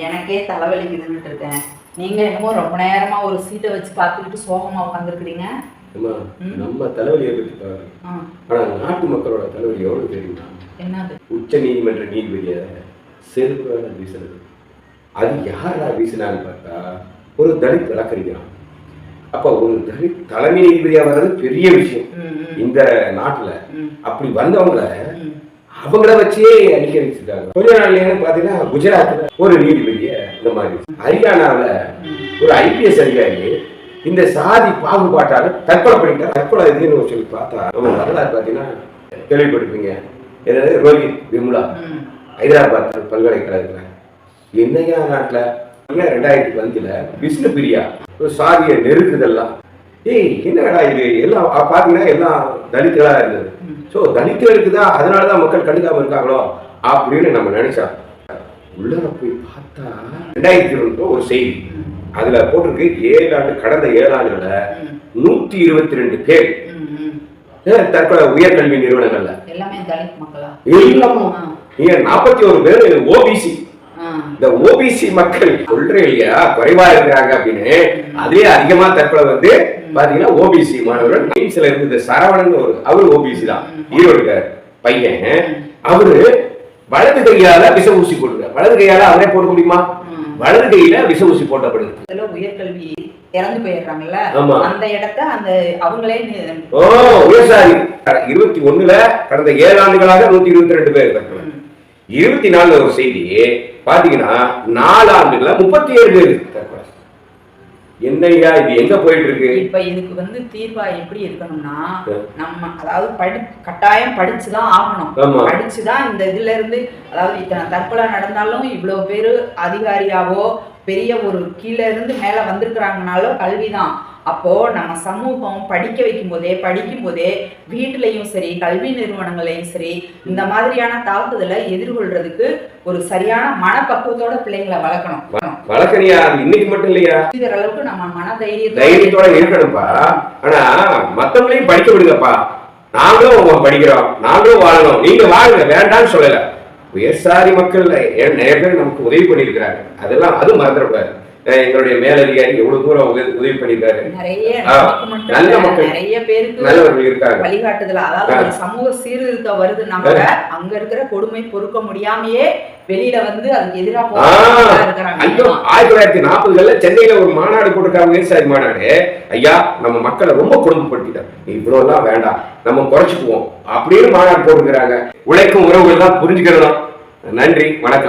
எனக்கே தலைவலிக்குதுன்னு இருக்கேன். நீங்க என்னமோ ரொம்ப நேரமா ஒரு சீட்டை வச்சு பார்த்துக்கிட்டு சோகமா உட்காந்துருக்கிறீங்க. நம்ம தலைவலியை பற்றி பாரு. ஆனா நாட்டு மக்களோட தலைவலி எவ்வளவு தெரியுமா? என்னது? உச்ச நீதிமன்ற நீதிபதிய செருப்பு வீசுறது. அது யாரா வீசினான்னு பார்த்தா ஒரு தலித் வழக்கறிஞர். அப்ப ஒரு தலித் தலைமை நீதிபதியா வர்றது பெரிய விஷயம் இந்த நாட்டுல. அப்படி வந்தவங்கள அவங்கள வச்சே அடிக்க வச்சிருக்காங்க. கொஞ்ச நாள்ல பாத்தீங்கன்னா குஜராத்ல ஒரு நீதிபதிய இந்த மாதிரி, ஹரியானாவில ஒரு IPS அதிகாரி இந்த சாதி பாகுபாட்டால தற்கொலை பண்ணிட்டார். தற்கொலை இதுன்னு சொல்லி பார்த்தா நம்ம வரலாறு பாத்தீங்கன்னா கேள்விப்பட்டிருப்பீங்க. என்னது ரோஹித் விமுலா ஹைதராபாத் பல்கலைக்கழகத்துல என்னையா நாட்டுல 2005 விஷ்ணு பிரியா ஒரு சாதிய நெருக்குதெல்லாம். என்னடா இது எல்லாம் பாத்தீங்கன்னா எல்லாம் தலித்துகளா இருந்தது. சோ தலித்துகளுக்கு தான் அதனாலதான் மக்கள் கண்டுக்காம இருக்காங்களோ அப்படின்னு நம்ம நினைச்சோம். உள்ள போய் பார்த்தா 2002 ஒரு செய்தி அதுல போட்டிருக்கு. கடந்த 7 ஆண்டுகள 122 பேர் தற்கொலை உயர்கல்வி நிறுவனங்கள்ல. எல்லாமே தலித் மக்களா? எல்லாமே 41 பேர் ஓபிசி. இந்த ஓபிசி மக்கள் சொல்றேன் இல்லையா குறைவா இருக்கிறாங்க அப்படின்னு, அதே அதிகமா தற்கொலை வந்து பாத்தீங்கன்னா ஓபிசி மாணவர்கள். மைன்ஸ்ல இருந்து சரவணன் அவரு ஓபிசி தான், ஈரோடு பையன். அவரு வலது கையால விச ஊசி போட்டுருக்காரு. வலது கையால அவரே போட முடியுமா? வலது கையில விச ஊசி போட்டப்படுது. உயர்கல்வி இறந்து போயிடுறாங்கல்ல, அந்த இடத்த அந்த அவங்களே உயர்சாதி 21 கடந்த 7 ஆண்டுகளாக 122 பேர் தற்கொலை. 24 ஒரு செய்தி பாத்தீங்கன்னா 4 ஆண்டுகள 37 பேர் தற்கொலை. என்னையா இது எங்க போயிட்டு இருக்கு? இப்ப இதுக்கு வந்து தீர்வா எப்படி இருக்கணும்னா, நம்ம அதாவது கட்டாயம் படிச்சுதான் ஆகணும். படிச்சுதான் இந்த இதுல இருந்து, அதாவது இத்தனை தற்கொலை நடந்தாலும் இவ்வளவு பேரு அதிகாரியாவோ பெரிய ஒரு கீழே இருந்து மேல வந்திருக்கிறாங்கனாலும் கல்விதான். அப்போ நம்ம சமூகம் படிக்கும் போதே வீட்டிலையும் சரி கல்வி நிறுவனங்களையும் சரி இந்த மாதிரியான தாக்குதலை எதிர்கொள்றதுக்கு ஒரு சரியான மனப்பக்குவத்தோட பிள்ளைங்களை வளர்க்கணியா. இன்னைக்கு மட்டும் இல்லையா, அளவுக்கு நம்ம தைரியத்தோட இருக்கணும்ப்பா. ஆனா மத்தவங்களையும் படிக்க விடுங்கப்பா. நாங்களும் படிக்கிறோம், நாங்களும் வாழணும், நீங்க வாழுங்க, வேண்டாம்னு சொல்லல. உயர்சாதி மக்கள் நிறைய பேர் நமக்கு உதவி பண்ணிருக்கிறாங்க. அதெல்லாம் அது மறந்துடக்கூடாது. எங்களுடைய மேலதிகாரி எவ்வளவு தூரம் உதவி பண்ணிருக்காரு. நல்ல மக்கள் நிறைய பேருக்கு நல்லவர்கள் இருக்காங்க வழிகாட்டுதல். அதாவது ஒரு சமூக சீர்திருத்தம் வருது, நம்ம அங்க இருக்கிற கொடுமை பொறுக்க முடியாமையே வெளியில வந்து அதுக்கு எதிராக 1940 சென்னையில ஒரு மாநாடு போட்டிருக்காங்க, விவசாய மாநாடு. ஐயா நம்ம மக்களை ரொம்ப கொடுமைப்படுத்திட்டாங்க, இவ்வளவு எல்லாம் வேண்டாம், நம்ம குறைச்சுக்குவோம் அப்படின்னு மாநாடு போட்டுக்கிறாங்க. உழைக்கும் உறவுகள் தான் புரிஞ்சுக்கிறோம். நன்றி, வணக்கம்.